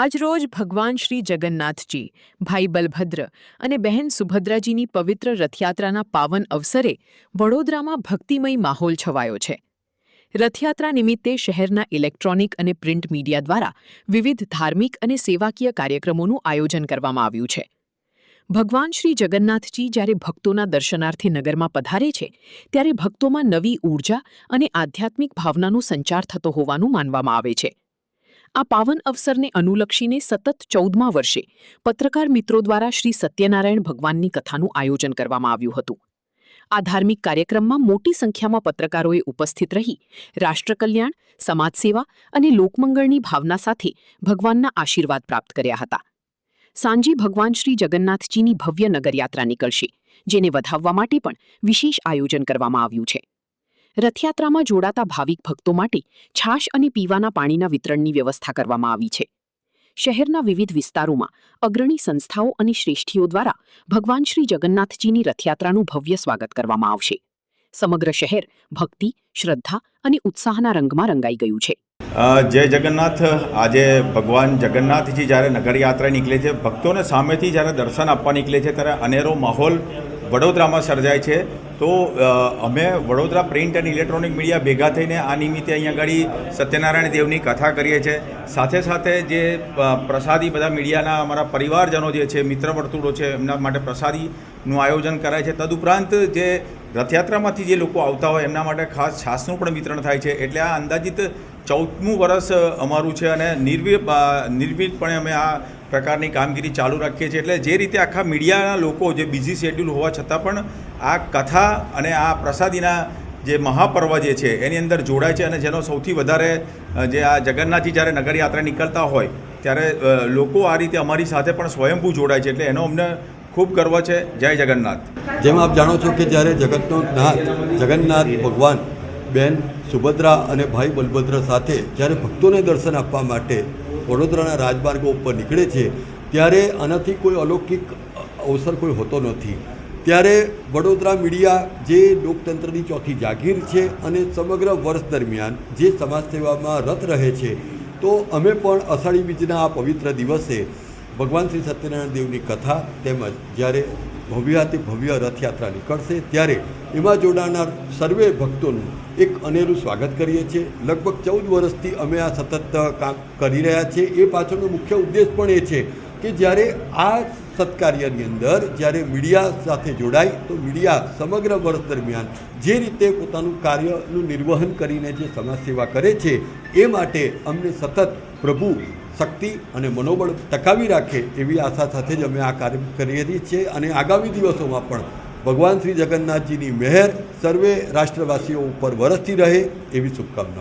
આજરોજ ભગવાન શ્રી જગન્નાથજી, ભાઈ બલભદ્ર અને બહેન સુભદ્રાજીની પવિત્ર રથયાત્રાના પાવન અવસરે વડોદરામાં ભક્તિમય માહોલ છવાયો છે. રથયાત્રા નિમિત્તે શહેરના ઇલેક્ટ્રોનિક અને પ્રિન્ટ મીડિયા દ્વારા વિવિધ ધાર્મિક અને સેવાકીય કાર્યક્રમોનું આયોજન કરવામાં આવ્યું છે. ભગવાન શ્રી જગન્નાથજી જ્યારે ભક્તોના દર્શનાર્થે નગરમાં પધારે છે, ત્યારે ભક્તોમાં નવી ઊર્જા અને આધ્યાત્મિક ભાવનાનો સંચાર થતો હોવાનું માનવામાં આવે છે. આ પાવન અવસરને અનુલક્ષીને સતત 14મા વર્ષે પત્રકાર મિત્રો દ્વારા શ્રી સત્યનારાયણ ભગવાનની કથાનું આયોજન કરવામાં આવ્યું હતું. આ ધાર્મિક કાર્યક્રમમાં મોટી સંખ્યામાં પત્રકારોએ ઉપસ્થિત રહી રાષ્ટ્રકલ્યાણ, સમાજસેવા અને લોકમંગળની ભાવના સાથે ભગવાનના આશીર્વાદ પ્રાપ્ત કર્યા હતા. સાંજે ભગવાન શ્રી જગન્નાથજીની ભવ્ય નગરયાત્રા નીકળશે, જેને વધાવવા માટે પણ વિશેષ આયોજન કરવામાં આવ્યું છે. રથયાત્રામાં જોડાતા ભાવિક ભક્તો માટે છાશ અને પીવાના પાણીના વિતરણની વ્યવસ્થા કરવામાં આવી છે. શહેરના વિવિધ વિસ્તારોમાં અગ્રણી સંસ્થાઓ અને શ્રેષ્ઠીઓ દ્વારા ભગવાન શ્રી જગન્નાથજીની રથયાત્રાનું ભવ્ય સ્વાગત કરવામાં આવશે. સમગ્ર શહેર ભક્તિ, શ્રદ્ધા અને ઉત્સાહના રંગમાં રંગાઈ ગયું છે. જય જગન્નાથ. આજે ભગવાન જગન્નાથજી જ્યારે નગરયાત્રા નીકળે છે, ભક્તોને સામેથી જ્યારે દર્શન આપવા નીકળે છે, ત્યારે અનેરો માહોલ વડોદરામાં સર્જાય છે. તો અમે વડોદરા પ્રિન્ટ અને ઇલેક્ટ્રોનિક મીડિયા ભેગા થઈને આ નિમિત્તે અહીંયા આગળ સત્યનારાયણ દેવની કથા કરીએ છીએ. સાથે સાથે જે પ્રસાદી બધા મીડિયાના અમારા પરિવારજનો જે છે, મિત્ર વર્તુળો છે, એમના માટે પ્રસાદીનું આયોજન કરાય છે. તદુપરાંત જે રથયાત્રામાંથી જે લોકો આવતા હોય એમના માટે ખાસ છાસનું પણ વિતરણ થાય છે. એટલે આ અંદાજિત 14મું વર્ષ અમારું છે અને નિર્વિઘ્નપણે અમે આ પ્રકારની કામગીરી ચાલુ રાખીએ છીએ. એટલે જે રીતે આખા મીડિયાના લોકો જે બિઝી શેડ્યુલ હોવા છતાં પણ આ કથા અને આ પ્રસાદીના જે મહાપર્વ જે છે એની અંદર જોડાય છે. અને જેનો સૌથી વધારે જે આ જગન્નાથજી જ્યારે નગરયાત્રા નીકળતા હોય ત્યારે લોકો આ રીતે અમારી સાથે પણ સ્વયંભૂ જોડાય છે. એટલે એનો અમને ખૂબ ગર્વ છે. જય જગન્નાથ. જેમ આપ જાણો છો કે જ્યારે જગન્નાથ ભગવાન બહેન સુભદ્રા અને ભાઈ બલભદ્ર સાથે જ્યારે ભક્તોને દર્શન આપવા માટે વડોદરાના રાજમાર્ગો ઉપર નીકળે છે, ત્યારે આનાથી કોઈ અલૌકિક અવસર કોઈ હોતો નથી. ત્યારે વડોદરા મીડિયા જે લોકતંત્રની ચોથી જાગીર છે અને સમગ્ર વર્ષ દરમિયાન જે સમાજ સેવામાં રત રહે છે, તો અમે પણ અષાઢી બીજના આ પવિત્ર દિવસે ભગવાન શ્રી સત્યનારાયણ દેવની કથા તેમજ જ્યારે ભવ્યાતિ ભવ્ય રથયાત્રા નીકળશે ત્યારે એમાં જોડાનાર સર્વે ભક્તોનું એક અનેરું સ્વાગત કરીએ છીએ. લગભગ 14 વર્ષથી અમે આ સતત કામ કરી રહ્યા છીએ. એ પાછળનો મુખ્ય ઉદ્દેશ પણ એ છે કે જ્યારે આ સત્કાર્યની અંદર જ્યારે મીડિયા સાથે જોડાય તો મીડિયા સમગ્ર વર્ષ દરમિયાન જે રીતે પોતાનું કાર્યનું નિર્વહન કરીને જે સમાજ સેવા કરે છે, એ માટે અમને સતત પ્રભુ શક્તિ અને મનોબળ ટકાવી રાખે એવી આશા સાથે જ અમે આ કાર્ય કરીએ છીએ. અને આગામી દિવસોમાં પણ ભગવાન શ્રી જગન્નાથજીની મહેર સર્વે રાષ્ટ્રવાસીઓ ઉપર વરસતી રહે એવી શુભકામનાઓ.